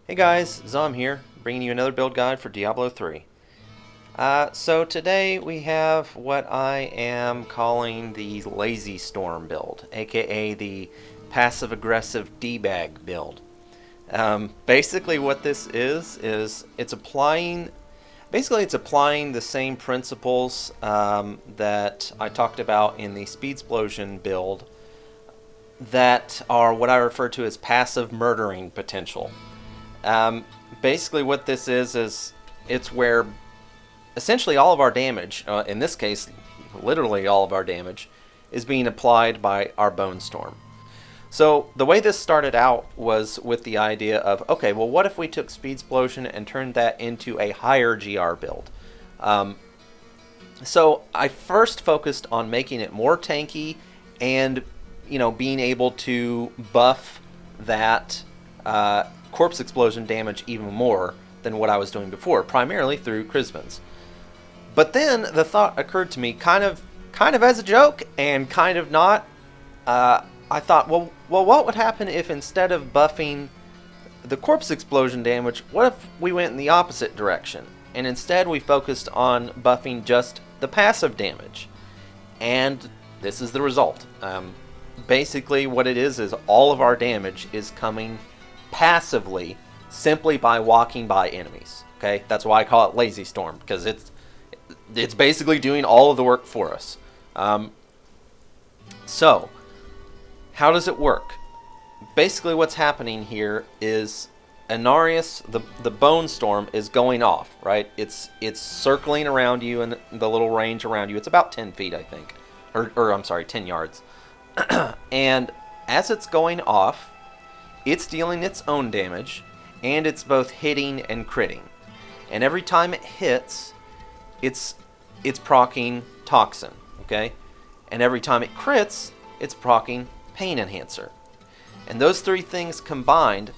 Hey guys, Zom here, bringing you another build guide for Diablo 3. So today we have what I am calling the LazyStorm build, aka the passive-aggressive debag build. Basically what this is it's applying the same principles that I talked about in the Speedsplosion build that are what I refer to as passive murdering potential. Basically what this is it's where essentially all of our damage, in this case literally all of our damage, is being applied by our Bone Storm. So the way this started out was with the idea of, okay, well what if we took Speedsplosion and turned that into a higher GR build? So I first focused on making it more tanky and, being able to buff that corpse explosion damage even more than what I was doing before, primarily through Chrisbans. But then the thought occurred to me, kind of as a joke and kind of not. I thought, well, what would happen if instead of buffing the corpse explosion damage, what if we went in the opposite direction and instead we focused on buffing just the passive damage? And this is the result. Basically, what it is all of our damage is coming passively simply by walking by enemies. Okay, that's why I call it LazyStorm, because it's basically doing all of the work for us. So how does it work? Basically what's happening here is Inarius, the Bone Storm, is going off, right? It's circling around you in the little range around you. It's about 10 feet, I think. Or I'm sorry, 10 yards. And as it's going off, it's dealing its own damage, and it's both hitting and critting. And every time it hits, it's proccing Toxin, okay? And every time it crits, it's proccing Pain Enhancer. And those three things combined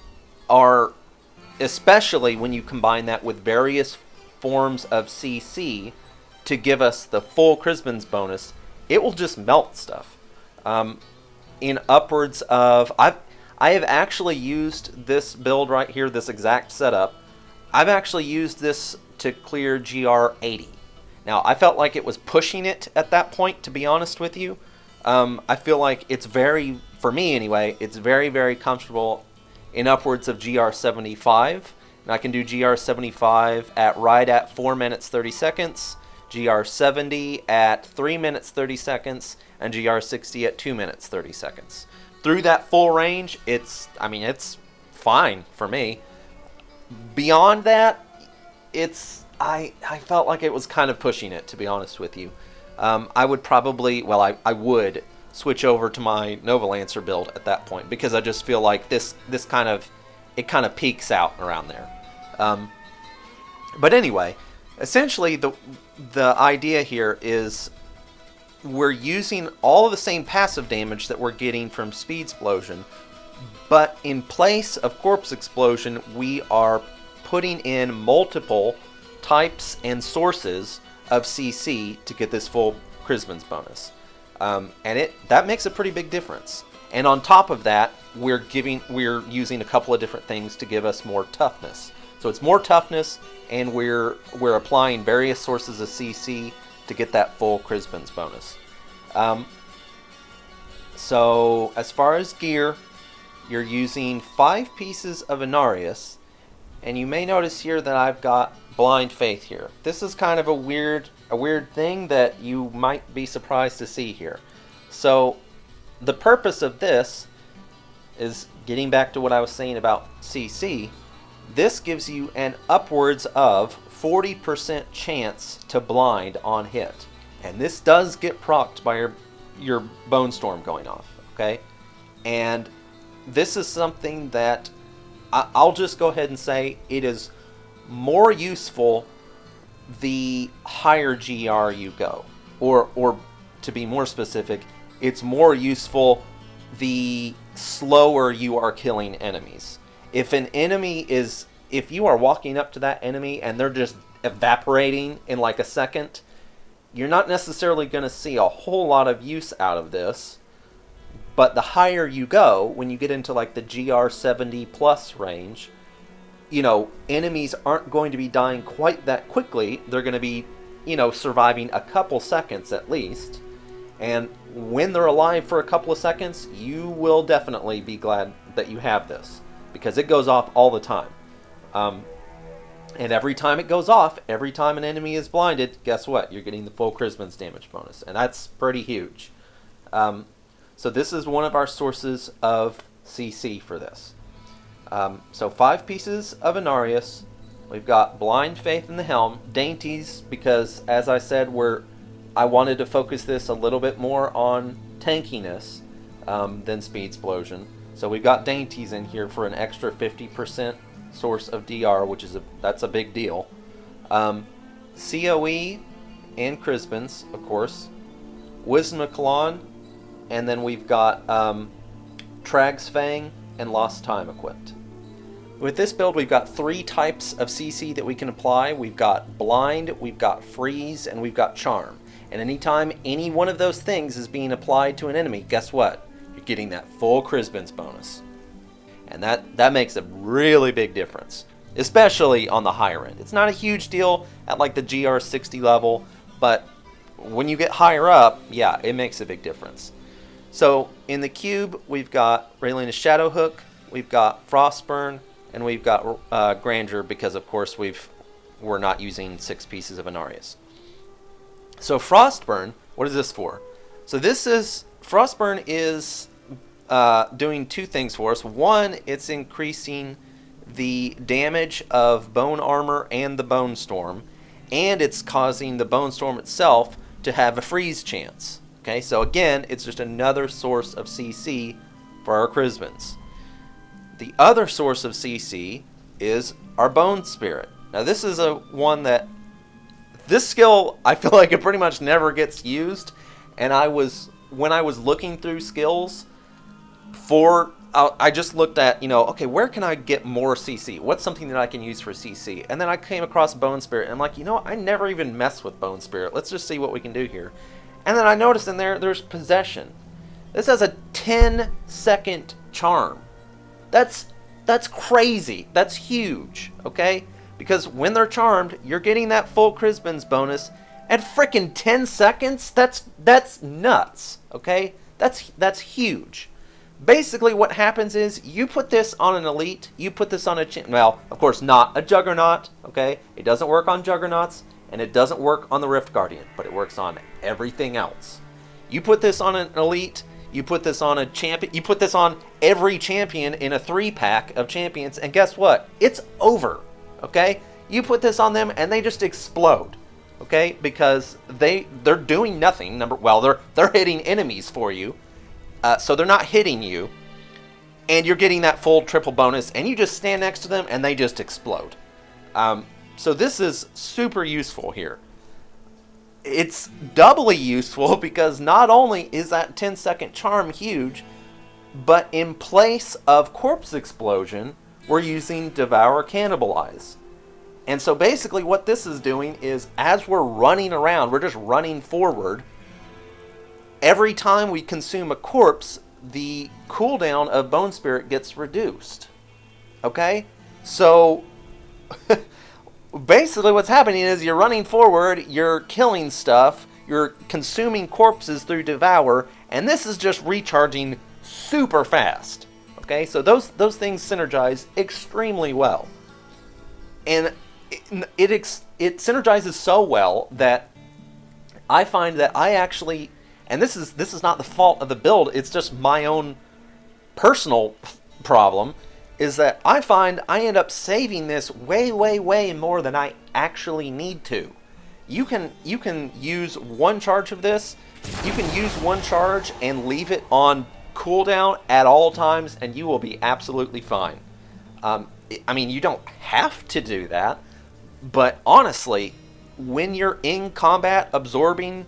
are, especially when you combine that with various forms of CC to give us the full Chrisbans bonus, it will just melt stuff. In upwards of... I have actually used this build right here, this exact setup. I've actually used this to clear GR 80. Now, I felt like it was pushing it at that point, to be honest with you. I feel like it's very, for me anyway, it's very, very comfortable in upwards of GR 75. And I can do GR 75 right at 4 minutes 30 seconds, GR 70 at 3 minutes 30 seconds, and GR 60 at 2 minutes 30 seconds. Through that full range, it's fine for me. Beyond that, I felt like it was kind of pushing it, to be honest with you. I would probably, I would switch over to my Novalancer build at that point, because I just feel like this kind of peaks out around there. But anyway, essentially the idea here is we're using all of the same passive damage that we're getting from Speedsplosion, but in place of Corpse Explosion, we are putting in multiple types and sources of CC to get this full Chrisbans bonus. And that makes a pretty big difference. And on top of that, we're using a couple of different things to give us more toughness. So it's more toughness, and we're applying various sources of CC to get that full Chrisbans bonus. So as far as gear, you're using 5 pieces of Inarius, and you may notice here that I've got Blind Faith here. This is kind of a weird thing that you might be surprised to see here. So the purpose of this is, getting back to what I was saying about CC, this gives you an upwards of 40% chance to blind on hit. And this does get procced by your Bone Storm going off, okay? And this is something that I'll just go ahead and say it is more useful the higher GR you go. Or to be more specific, it's more useful the slower you are killing enemies. If you are walking up to that enemy and they're just evaporating in like a second, you're not necessarily going to see a whole lot of use out of this. But the higher you go, when you get into like the GR 70 plus range, enemies aren't going to be dying quite that quickly. They're going to be, surviving a couple seconds at least. And when they're alive for a couple of seconds, you will definitely be glad that you have this, because it goes off all the time. And every time it goes off, every time an enemy is blinded, guess what? You're getting the full Chrisman's damage bonus, and that's pretty huge. So this is one of our sources of CC for this. So 5 pieces of Inarius. We've got Blind Faith in the Helm. Dainties, because as I said, I wanted to focus this a little bit more on tankiness than Speed Explosion. So we've got Dainties in here for an extra 50% source of DR, which is that's a big deal. COE and Crispins, of course. Wisdom of Kalan, and then we've got Trag's Fang and Lost Time equipped. With this build, we've got 3 types of CC that we can apply. We've got Blind, we've got Freeze, and we've got Charm. And anytime any one of those things is being applied to an enemy, guess what? You're getting that full Crispin's bonus. And that makes a really big difference, especially on the higher end. It's not a huge deal at like the GR60 level, but when you get higher up, yeah, it makes a big difference. So in the cube, we've got Raylina's Shadowhook, we've got Frostburn, and we've got Grandeur, because of course we're not using 6 pieces of Inarius. So Frostburn, what is this for? So Frostburn is doing 2 things for us. One, it's increasing the damage of Bone Armor and the Bone Storm, and it's causing the Bone Storm itself to have a freeze chance. Okay, so again, it's just another source of CC for our Chrismans. The other source of CC is our Bone Spirit. Now this is one that, this skill, I feel like it pretty much never gets used, and when I was looking through skills I just looked at, okay, where can I get more CC? What's something that I can use for CC? And then I came across Bone Spirit, and I'm like, I never even messed with Bone Spirit. Let's just see what we can do here. And then I noticed in there's Possession. This has a 10-second charm. That's crazy. That's huge, okay? Because when they're charmed, you're getting that full Crispin's bonus at frickin' 10 seconds. That's nuts, okay? That's huge. Basically what happens is you put this on an elite, you put this on well, of course not a Juggernaut, okay? It doesn't work on Juggernauts, and it doesn't work on the Rift Guardian, but it works on everything else. You put this on an elite, you put this on a champion, you put this on every champion in a 3-pack of champions, and guess what? It's over, okay? You put this on them and they just explode, okay? Because they're doing nothing. They're hitting enemies for you. So they're not hitting you, and you're getting that full triple bonus, and you just stand next to them, and they just explode. So this is super useful here. It's doubly useful because not only is that 10-second charm huge, but in place of Corpse Explosion, we're using Devour Cannibalize. And so basically what this is doing is, as we're running around, we're just running forward. Every time we consume a corpse, the cooldown of Bone Spirit gets reduced. Okay? So, basically what's happening is you're running forward, you're killing stuff, you're consuming corpses through Devour, and this is just recharging super fast. Okay? So those things synergize extremely well. And it synergizes so well that I find that I actually... And this is not the fault of the build, it's just my own personal problem, is that I find I end up saving this way, way, way more than I actually need to. You can use 1 charge of this, you can use 1 charge and leave it on cooldown at all times, and you will be absolutely fine. I mean, you don't have to do that, but honestly, when you're in combat absorbing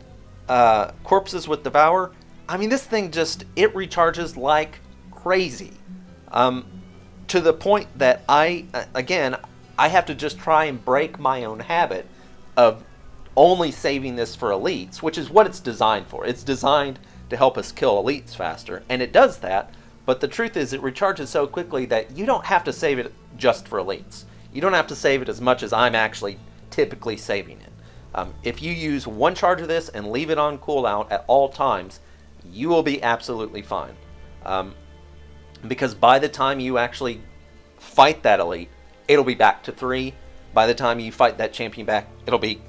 corpses with Devour, I mean, this thing it recharges like crazy. To the point that I have to just try and break my own habit of only saving this for elites, which is what it's designed for. It's designed to help us kill elites faster, and it does that, but the truth is it recharges so quickly that you don't have to save it just for elites. You don't have to save it as much as I'm actually typically saving it. If you use one charge of this and leave it on cooldown at all times, you will be absolutely fine. Because by the time you actually fight that elite, it'll be back to 3. By the time you fight that champion back, it'll be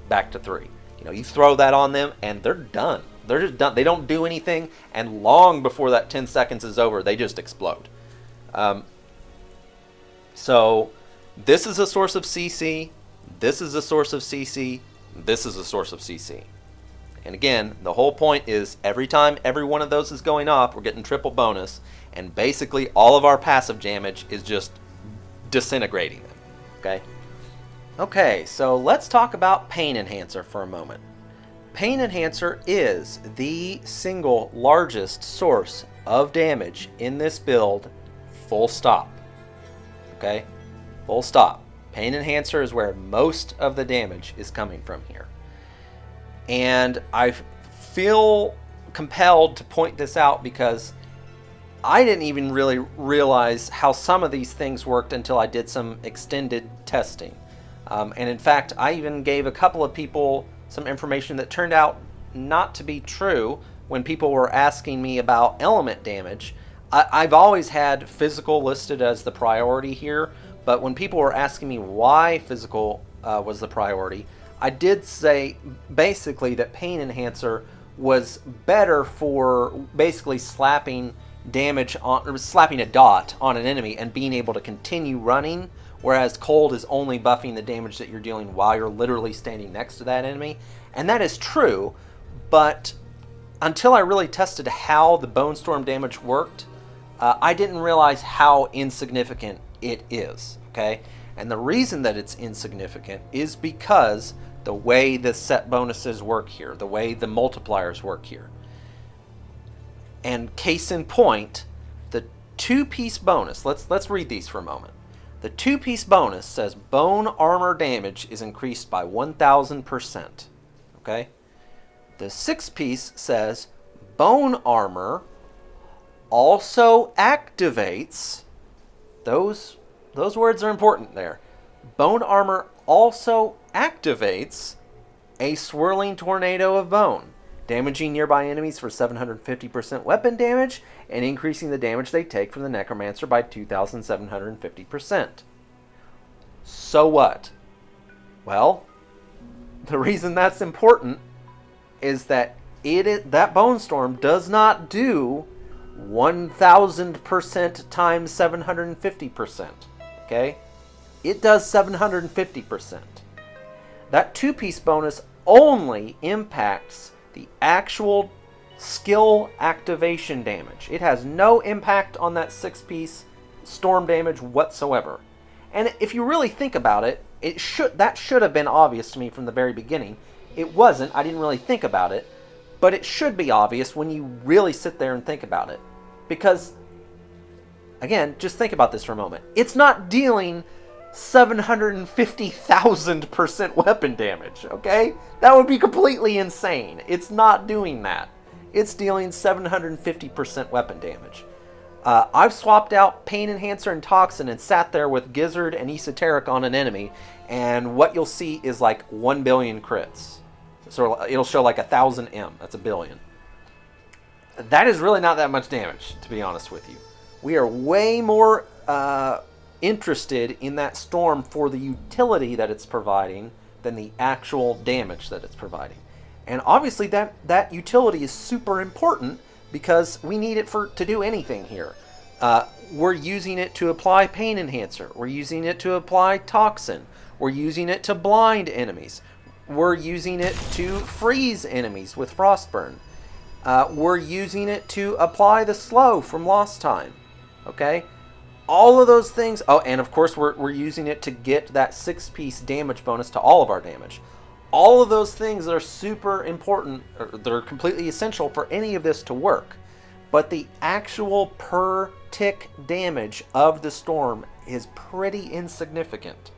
back to 3. You throw that on them and they're done. They're just done. They don't do anything, and long before that 10 seconds is over, they just explode. So this is a source of CC. This is a source of CC. This is a source of CC. And again, the whole point is every time every one of those is going off, we're getting triple bonus, and basically all of our passive damage is just disintegrating them. Okay? Okay, so let's talk about Pain Enhancer for a moment. Pain Enhancer is the single largest source of damage in this build, full stop. Okay? Full stop. Pain Enhancer is where most of the damage is coming from here. And I feel compelled to point this out because I didn't even really realize how some of these things worked until I did some extended testing. And in fact, I even gave a couple of people some information that turned out not to be true when people were asking me about element damage. I've always had physical listed as the priority here, but when people were asking me why physical was the priority, I did say basically that Pain Enhancer was better for basically slapping damage on, or slapping a dot on an enemy and being able to continue running, whereas Cold is only buffing the damage that you're dealing while you're literally standing next to that enemy. And that is true, but until I really tested how the Bone Storm damage worked, I didn't realize how insignificant it is, okay? And the reason that it's insignificant is because the way the set bonuses work here, the way the multipliers work here. And case in point, the 2-piece bonus, let's read these for a moment. The 2-piece bonus says bone armor damage is increased by 1,000%, okay? The 6-piece says bone armor also activates, those words are important there. Bone armor also activates a swirling tornado of bone, damaging nearby enemies for 750% weapon damage and increasing the damage they take from the Necromancer by 2,750%. So what? Well, the reason that's important is that that Bone Storm does not do 1,000% times 750%. Okay? It does 750%. That 2-piece bonus only impacts the actual skill activation damage. It has no impact on that 6-piece storm damage whatsoever. And if you really think about it, that should have been obvious to me from the very beginning. It wasn't. I didn't really think about it. But it should be obvious when you really sit there and think about it. Because, again, just think about this for a moment. It's not dealing 750,000% weapon damage, okay? That would be completely insane. It's not doing that. It's dealing 750% weapon damage. I've swapped out Pain Enhancer and Toxin and sat there with Gizzard and Esoteric on an enemy, and what you'll see is like 1 billion crits. So it'll show like 1,000 M. That's a billion. That is really not that much damage, to be honest with you. We are way more interested in that storm for the utility that it's providing than the actual damage that it's providing. And obviously that utility is super important because we need it to do anything here. We're using it to apply Pain Enhancer. We're using it to apply Toxin. We're using it to blind enemies. We're using it to freeze enemies with Frostburn. We're using it to apply the slow from Lost Time. Okay? All of those things. Oh, and of course we're using it to get that 6-piece damage bonus to all of our damage. All of those things are super important. They're completely essential for any of this to work. But the actual per tick damage of the storm is pretty insignificant.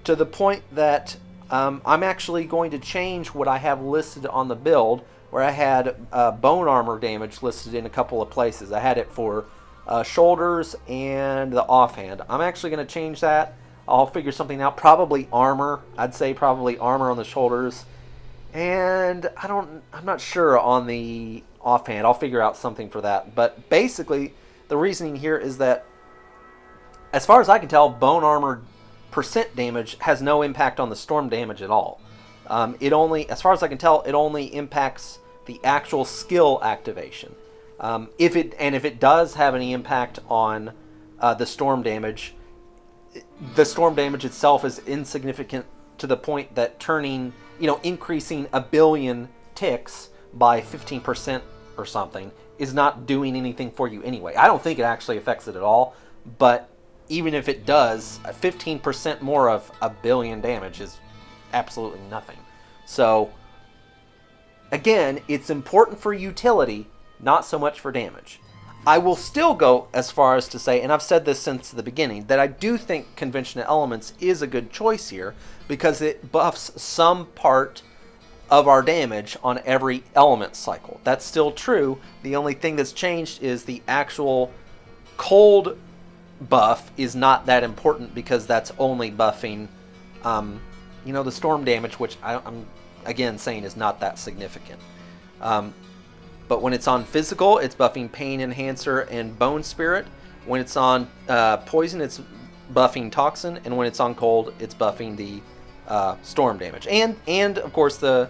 To the point that I'm actually going to change what I have listed on the build, where I had bone armor damage listed in a couple of places. I had it for shoulders, and the offhand. I'm actually going to change that. I'll figure something out. Probably armor. I'd say probably armor on the shoulders. And I'm not sure on the offhand. I'll figure out something for that. But basically, the reasoning here is that, as far as I can tell, bone armor percent damage has no impact on the storm damage at all. It only, as far as I can tell, it only impacts the actual skill activation. If it does have any impact on the storm damage itself is insignificant to the point that increasing 1 billion ticks by 15% or something is not doing anything for you anyway. I don't think it actually affects it at all, but even if it does, 15% more of 1 billion damage is absolutely nothing. So, again, it's important for utility, not so much for damage. I will still go as far as to say, and I've said this since the beginning, that I do think Convention of Elements is a good choice here because it buffs some part of our damage on every element cycle. That's still true. The only thing that's changed is the actual cold buff is not that important because that's only buffing, the storm damage, which I'm again saying is not that significant. But when it's on physical, it's buffing Pain Enhancer and Bone Spirit. When it's on poison, it's buffing Toxin, and when it's on cold, it's buffing the storm damage, and of course the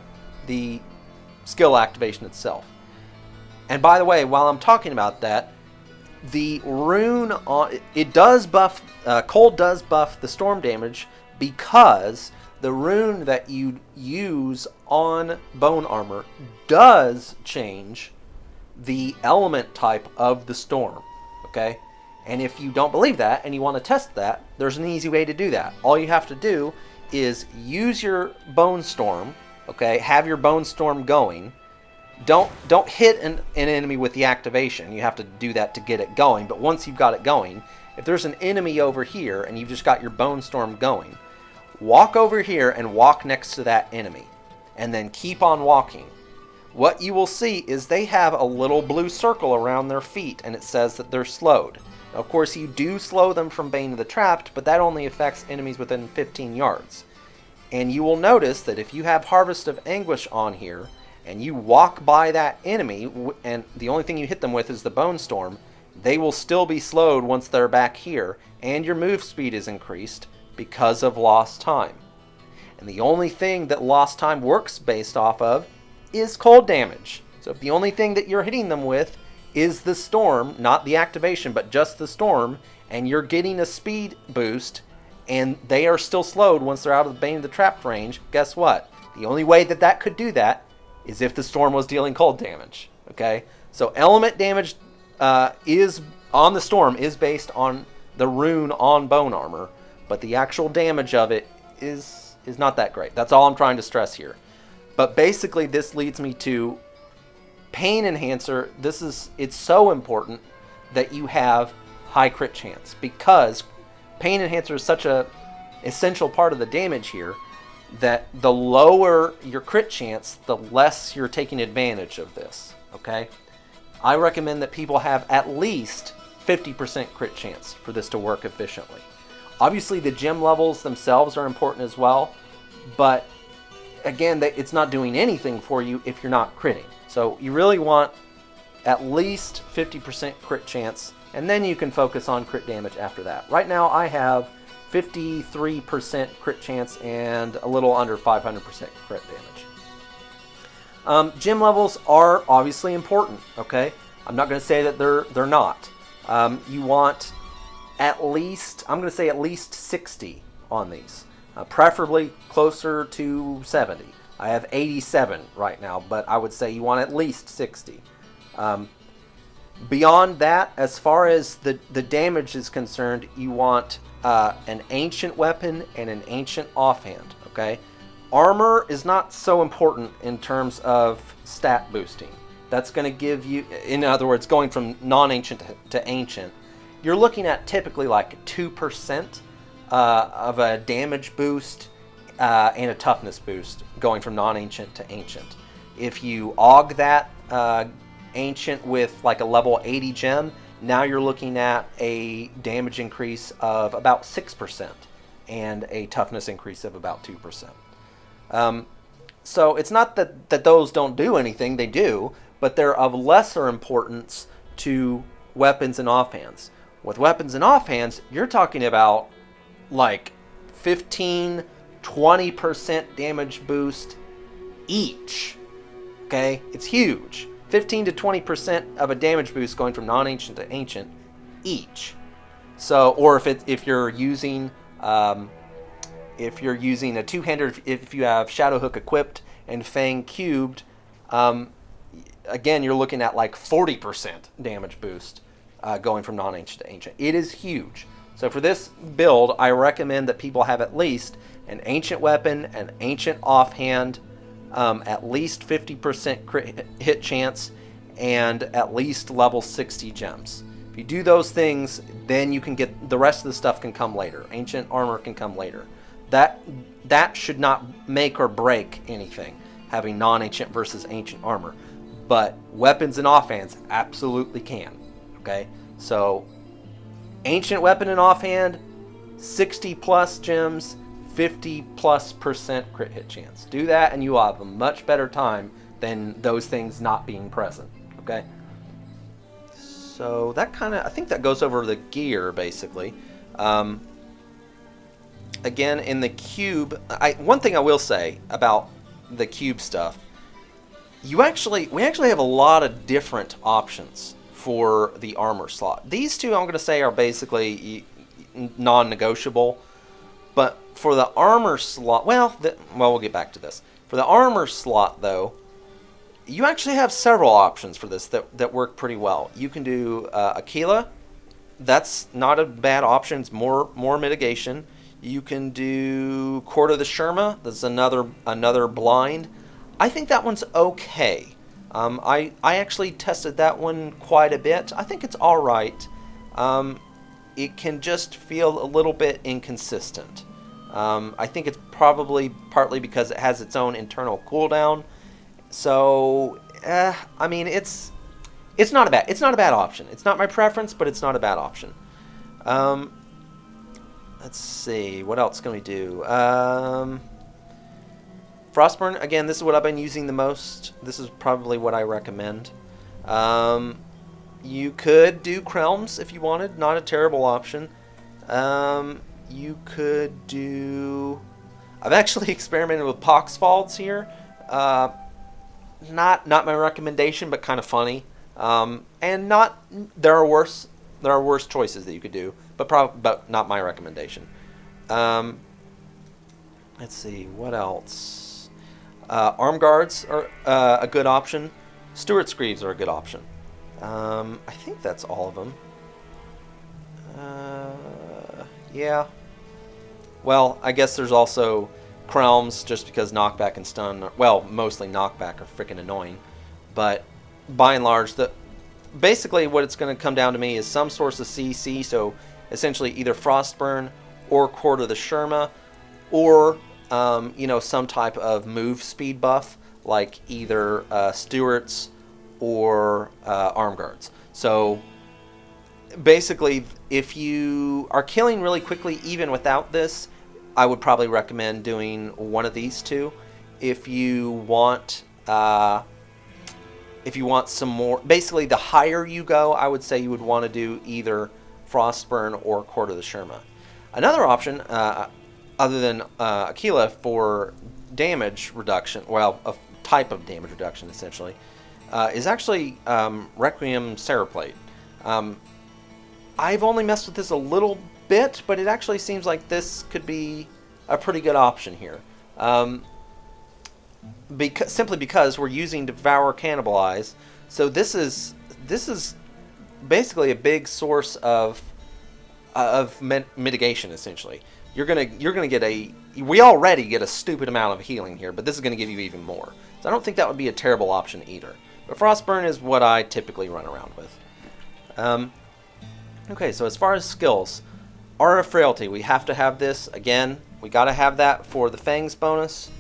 skill activation itself. And by the way, while I'm talking about that, the rune on it does buff cold does buff the storm damage because the rune that you use on bone armor does change the element type of the storm. Okay, and if you don't believe that and you want to test that, there's an easy way to do that. All you have to do is use your bone storm. Okay, have your bone storm going. Don't hit an enemy with the activation. You have to do that to get it going. But once you've got it going, if there's an enemy over here and you've just got your bone storm going, walk over here and walk next to that enemy, and then keep on walking. What you will see is they have a little blue circle around their feet, and it says that they're slowed. Now, of course, you do slow them from Bane of the Trapped, but that only affects enemies within 15 yards. And you will notice that if you have Harvest of Anguish on here, and you walk by that enemy, and the only thing you hit them with is the Bone Storm, they will still be slowed once they're back here, and your move speed is increased because of lost time. And the only thing that lost time works based off of is cold damage. So if the only thing that you're hitting them with is the storm, not the activation, but just the storm, and you're getting a speed boost, and they are still slowed once they're out of the Bane of the Trapped range, guess what? The only way that could do that is if the storm was dealing cold damage. Okay? So element damage is on the storm is based on the rune on bone armor, but the actual damage of it is not that great. That's all I'm trying to stress here. But basically this leads me to Pain Enhancer. It's so important that you have high crit chance, because Pain Enhancer is such a essential part of the damage here that the lower your crit chance, the less you're taking advantage of this. Okay? I recommend that people have at least 50% crit chance for this to work efficiently. Obviously, the gem levels themselves are important as well, but again, it's not doing anything for you if you're not critting. So you really want at least 50% crit chance, and then you can focus on crit damage after that. Right now, I have 53% crit chance and a little under 500% crit damage. Gem levels are obviously important, okay? I'm not going to say that they're not. You want at least, I'm going to say at least 60 on these. Preferably closer to 70. I have 87 right now, but I would say you want at least 60. Beyond that, as far as the damage is concerned, you want an ancient weapon and an ancient offhand, okay? Armor is not so important in terms of stat boosting. That's going to give you, in other words, going from non-ancient to ancient, you're looking at typically like 2% of a damage boost and a toughness boost going from non-ancient to ancient. If you aug that ancient with like a level 80 gem, now you're looking at a damage increase of about 6% and a toughness increase of about 2%. So it's not that those don't do anything, they do, but they're of lesser importance to weapons and offhands. With weapons and offhands, you're talking about like 15, 20% damage boost each. Okay? It's huge. 15 to 20% of a damage boost going from non-ancient to ancient each. So, or if you're using a two-hander, if you have Shadowhook equipped and Fang cubed, again, you're looking at like 40% damage boost going from non-ancient to ancient. It is huge. So for this build, I recommend that people have at least an ancient weapon, an ancient offhand, at least 50% crit hit chance, and at least level 60 gems. If you do those things, then you can get the rest of the stuff can come later. Ancient armor can come later. That should not make or break anything, having non-ancient versus ancient armor. But weapons and offhands absolutely can. Okay, so ancient weapon and offhand, 60 plus gems, 50+% crit hit chance. Do that and you will have a much better time than those things not being present. Okay, so that I think that goes over the gear basically. Again, in the cube, one thing I will say about the cube stuff, we actually have a lot of different options for the armor slot. These two I'm going to say are basically non-negotiable, but for the armor slot, we'll get back to this. For the armor slot, though, you actually have several options for this that work pretty well. You can do Aquila. That's not a bad option. It's more mitigation. You can do Court of the Sherma. That's another blind. I think that one's okay. I actually tested that one quite a bit. I think it's all right. It can just feel a little bit inconsistent. I think it's probably partly because it has its own internal cooldown. So, I mean, it's not a bad option. It's not my preference, but it's not a bad option. Let's see, what else can we do? Frostburn, again, this is what I've been using the most. This is probably what I recommend. You could do Krelms if you wanted, not a terrible option. You could do... I've actually experimented with Poxfalds here. Not my recommendation, but kind of funny. And there are worse choices that you could do, but not my recommendation. Let's see, what else? Arm guards are a good option. Stewart's Greaves are a good option. I think that's all of them. Yeah. Well, I guess there's also Krelms, just because knockback and stun, mostly knockback, are freaking annoying. But by and large, basically what it's going to come down to me is some source of CC, so essentially either Frostburn or Court of the Sherma, or some type of move speed buff, like either Stewart's or Arm Guards. So basically, if you are killing really quickly even without this, I would probably recommend doing one of these two. If you want some more, basically the higher you go, I would say you would want to do either Frostburn or Court of the Sherma. Another option, other than Aquila, for damage reduction, a type of damage reduction essentially, is actually Requiem Seraplate. I've only messed with this a little bit, but it actually seems like this could be a pretty good option here. Simply because we're using Devour Cannibalize, so this is basically a big source of mitigation. Essentially, you're gonna get we already get a stupid amount of healing here, but this is gonna give you even more. So I don't think that would be a terrible option either. But Frostburn is what I typically run around with. Okay, so as far as skills, Aura of Frailty, we have to have this. Again, we got to have that for the Fangs bonus.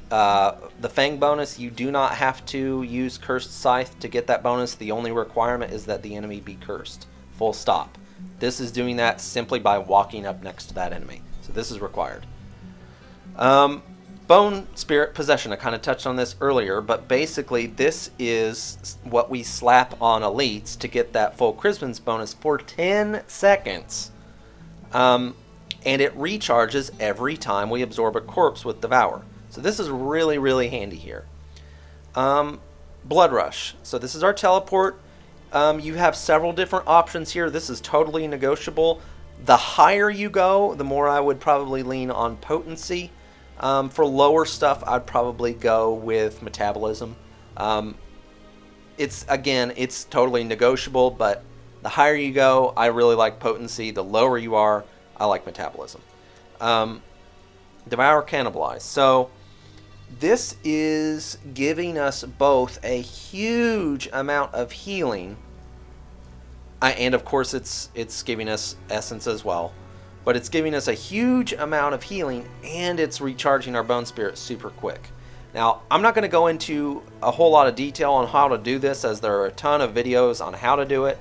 The Fang bonus, you do not have to use Cursed Scythe to get that bonus. The only requirement is that the enemy be cursed full stop. This is doing that simply by walking up next to that enemy. So this is required. Bone Spirit Possession, I kind of touched on this earlier, but basically this is what we slap on elites to get that full Christmas bonus for 10 seconds. And it recharges every time we absorb a corpse with Devour. So this is really, really handy here. Blood Rush. So this is our teleport. You have several different options here. This is totally negotiable. The higher you go, the more I would probably lean on potency. For lower stuff, I'd probably go with metabolism. It's totally negotiable, but the higher you go, I really like potency. The lower you are, I like metabolism. Devour Cannibalize. So this is giving us both a huge amount of healing, and of course it's giving us essence as well. But it's giving us a huge amount of healing, and it's recharging our Bone Spirit super quick. Now, I'm not going to go into a whole lot of detail on how to do this, as there are a ton of videos on how to do it.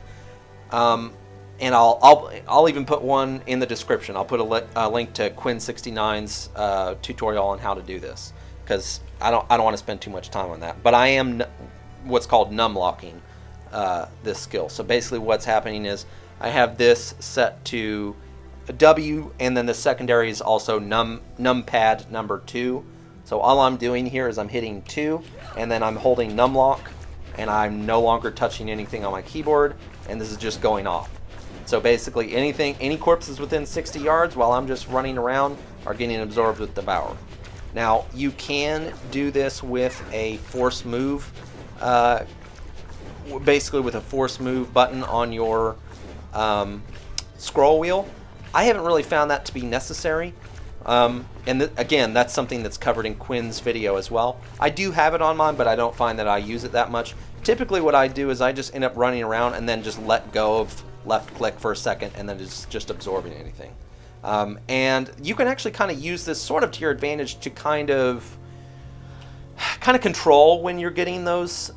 And I'll even put one in the description. I'll put a link to Quinn69's tutorial on how to do this, because I don't want to spend too much time on that. But I am what's called numlocking this skill. So basically, what's happening is I have this set to a W, and then the secondary is also numpad number 2. So all I'm doing here is I'm hitting 2, and then I'm holding numlock, and I'm no longer touching anything on my keyboard, and this is just going off. So basically any corpses within 60 yards while I'm just running around are getting absorbed with Devour. Now, you can do this with a force move, basically with a force move button on your scroll wheel. I haven't really found that to be necessary. Again, that's something that's covered in Quinn's video as well. I do have it on mine, but I don't find that I use it that much. Typically what I do is I just end up running around and then just let go of left click for a second, and then just absorbing anything. And you can actually kind of use this sort of to your advantage to kind of control when you're getting those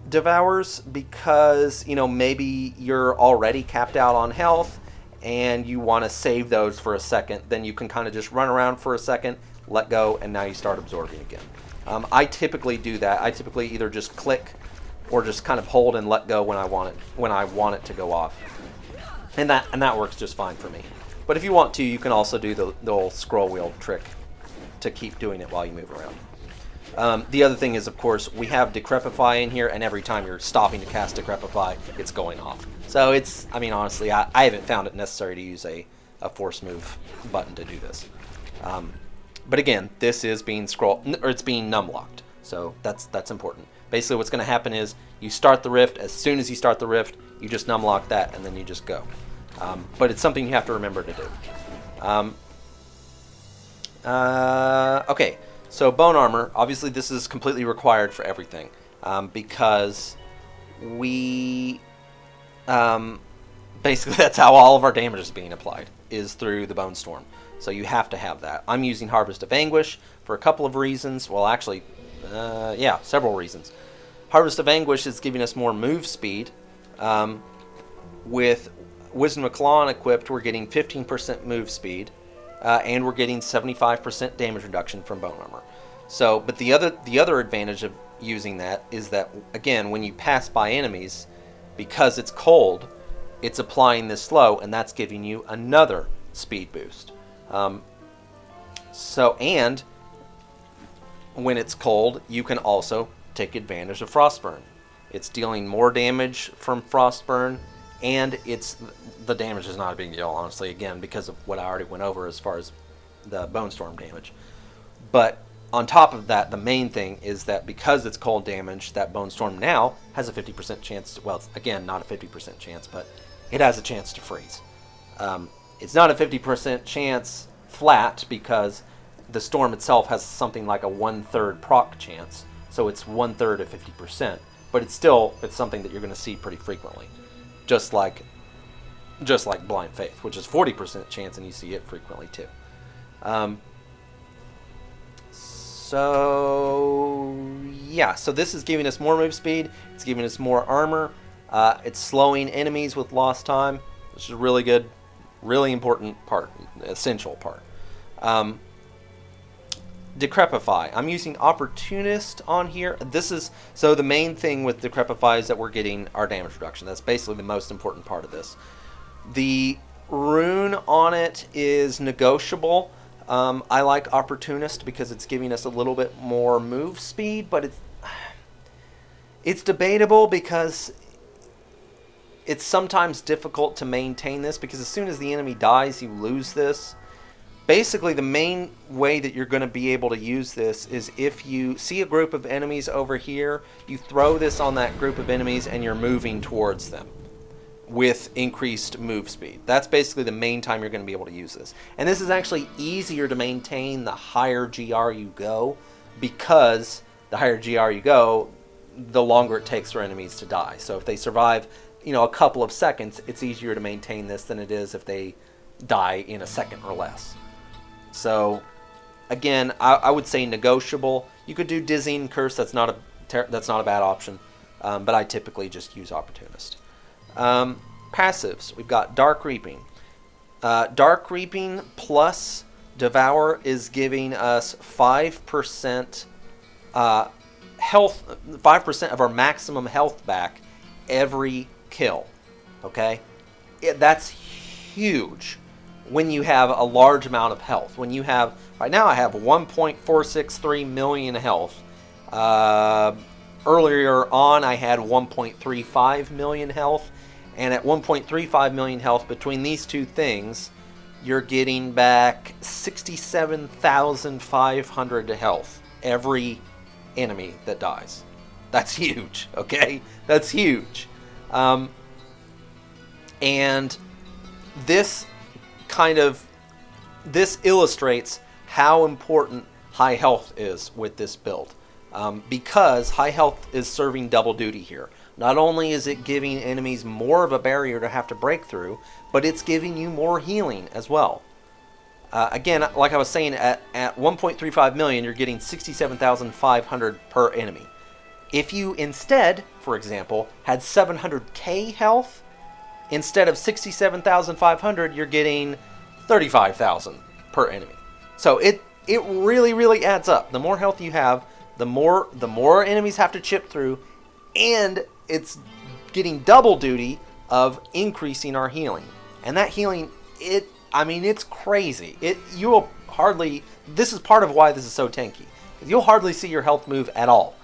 devours, because maybe you're already capped out on health and you want to save those for a second. Then you can kind of just run around for a second, let go, and now you start absorbing again. I typically do that. I typically either just click or just kind of hold and let go when I want it to go off, and that works just fine for me. But if you want to, you can also do the old scroll wheel trick to keep doing it while you move around. The other thing is, of course, we have Decrepify in here, and every time you're stopping to cast Decrepify, it's going off. So honestly, I haven't found it necessary to use a force move button to do this. But again, this is being it's being numlocked, so that's important. Basically, what's going to happen is you start the rift. As soon as you start the rift, you just numlock that, and then you just go. But it's something you have to remember to do. Okay, so Bone Armor. Obviously, this is completely required for everything, because we basically that's how all of our damage is being applied, is through the Bone Storm. So you have to have that. I'm using Harvest of Anguish for a couple of reasons. Well, actually, several reasons. Harvest of Anguish is giving us more move speed. With Wisdom of Claw equipped, we're getting 15% move speed, and we're getting 75% damage reduction from Bone Armor. So, but the other advantage of using that is that, again, when you pass by enemies, because it's cold, it's applying this slow, and that's giving you another speed boost. And when it's cold, you can also take advantage of Frostburn. It's dealing more damage from Frostburn, and the damage is not a big deal, honestly, again, because of what I already went over as far as the Bone Storm damage. But on top of that, the main thing is that because it's cold damage, that Bone Storm now has a 50% chance to, well, again, not a 50% chance, but it has a chance to freeze. It's not a 50% chance flat, because the storm itself has something like a 1/3 proc chance, so it's 1/3 of 50%. But it's something that you're going to see pretty frequently, just like Blind Faith, which is 40% chance, and you see it frequently too. So this is giving us more move speed. It's giving us more armor. It's slowing enemies with lost time, which is a really good, really important part, essential part. Decrepify. I'm using Opportunist on here. So the main thing with Decrepify is that we're getting our damage reduction. That's basically the most important part of this. The rune on it is negotiable. I like Opportunist because it's giving us a little bit more move speed, but it's debatable because it's sometimes difficult to maintain this, because as soon as the enemy dies, you lose this. Basically, the main way that you're going to be able to use this is if you see a group of enemies over here, you throw this on that group of enemies and you're moving towards them with increased move speed. That's basically the main time you're going to be able to use this. And this is actually easier to maintain the higher GR you go, because the higher GR you go, the longer it takes for enemies to die. So if they survive, a couple of seconds, it's easier to maintain this than it is if they die in a second or less. So, again, I would say negotiable. You could do Dizzying Curse. That's not a bad option, but I typically just use Opportunist. Passives. We've got Dark Reaping. Dark Reaping plus Devour is giving us 5% health, 5% of our maximum health back every kill. Okay, that's huge. When you have a large amount of health. When you have, right now I have 1.463 million health. Earlier on I had 1.35 million health. And at 1.35 million health, between these two things, you're getting back 67,500 health every enemy that dies. That's huge, okay? That's huge. And this illustrates how important high health is with this build, because high health is serving double duty here. Not only is it giving enemies more of a barrier to have to break through, but it's giving you more healing as well. Again, like I was saying, at 1.35 million, you're getting 67,500 per enemy. If you instead, for example, had 700k health, instead of 67,500, you're getting 35,000 per enemy. So it really, really adds up. The more health you have, the more enemies have to chip through, and it's getting double duty of increasing our healing. And that healing, it's crazy. This is part of why this is so tanky. You'll hardly see your health move at all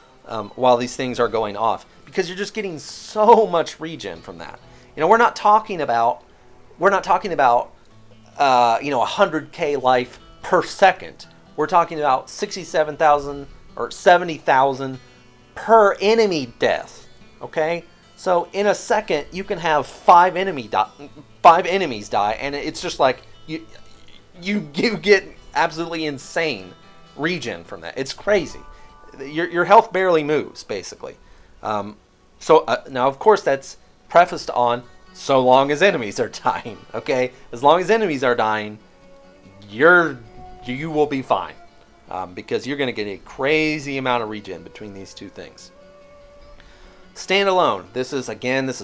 while these things are going off, because you're just getting so much regen from that. We're not talking about 100k life per second. We're talking about 67,000 or 70,000 per enemy death. Okay, so in a second you can have 5 enemies die, and it's just like you get absolutely insane regen from that. It's crazy. Your health barely moves, basically. Now, of course, that's prefaced on so long as enemies are dying. Okay, as long as enemies are dying, you will be fine, because you're going to get a crazy amount of regen between these two things. Standalone. This is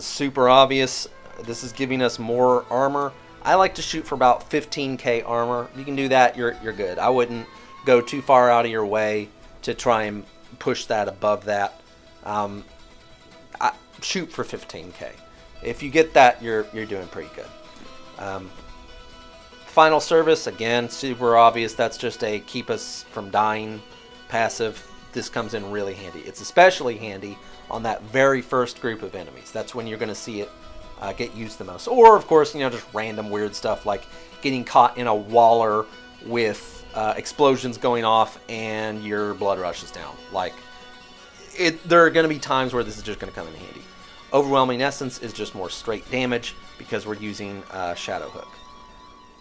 super obvious. This is giving us more armor. I like to shoot for about 15k armor. You can do that, you're good. I wouldn't go too far out of your way to try and push that above that. Shoot for 15k. If you get that, you're doing pretty good. Final service, again, super obvious. That's just a keep us from dying passive. This comes in really handy. It's especially handy on that very first group of enemies. That's when you're going to see it get used the most. Or, of course, just random weird stuff like getting caught in a waller with explosions going off and your blood rushes down. There are going to be times where this is just going to come in handy. Overwhelming Essence is just more straight damage because we're using Shadow Hook.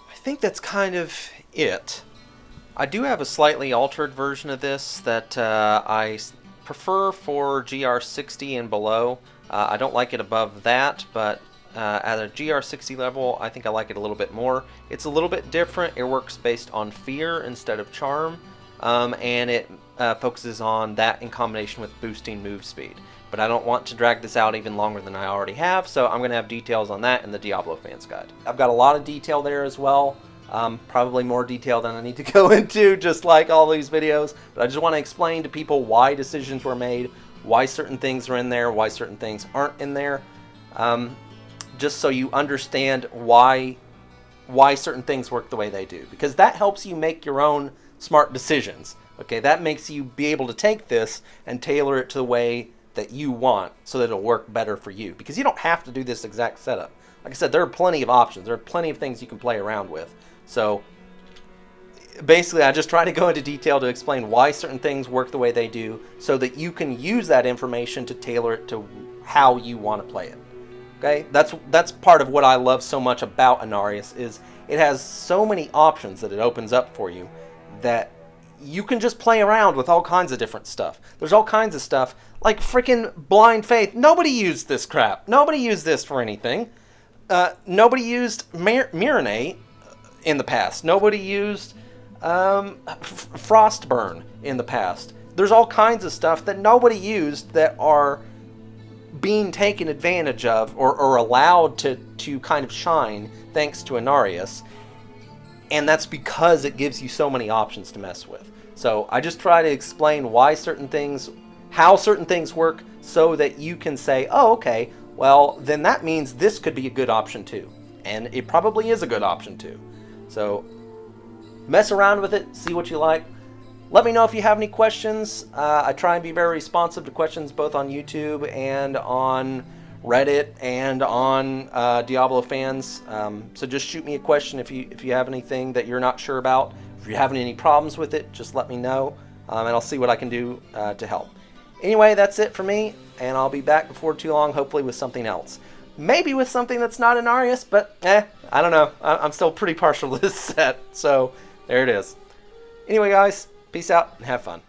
I think that's kind of it. I do have a slightly altered version of this that I prefer for GR60 and below. I don't like it above that, but at a GR60 level, I think I like it a little bit more. It's a little bit different. It works based on fear instead of charm, and it focuses on that in combination with boosting move speed. but I don't want to drag this out even longer than I already have, so I'm going to have details on that in the Diablofans guide. I've got a lot of detail there as well, probably more detail than I need to go into, just like all these videos, but I just want to explain to people why decisions were made, why certain things are in there, why certain things aren't in there, just so you understand why certain things work the way they do, because that helps you make your own smart decisions. Okay, that makes you be able to take this and tailor it to the way that you want so that it'll work better for you, because you don't have to do this exact setup. Like I said, there are plenty of options. There are plenty of things you can play around with. So basically, I just try to go into detail to explain why certain things work the way they do so that you can use that information to tailor it to how you want to play it. Okay, that's part of what I love so much about Inarius, is it has so many options that it opens up for you that you can just play around with all kinds of different stuff. There's all kinds of stuff, like freaking Blind Faith. Nobody used this crap. Nobody used this for anything. Nobody used Miranate in the past. Nobody used Frostburn in the past. There's all kinds of stuff that nobody used that are being taken advantage of or allowed to kind of shine thanks to Inarius. And that's because it gives you so many options to mess with. So I just try to explain why certain things, how certain things work, so that you can say, oh, okay, well, then that means this could be a good option too. And it probably is a good option too. So mess around with it, see what you like. Let me know if you have any questions. I try and be very responsive to questions both on YouTube and on Reddit and on Diablofans. So just shoot me a question if you have anything that you're not sure about. If you're having any problems with it, just let me know, and I'll see what I can do to help. Anyway, that's it for me, and I'll be back before too long, hopefully with something else. Maybe with something that's not Inarius, but I don't know. I'm still pretty partial to this set, so there it is. Anyway, guys, peace out and have fun.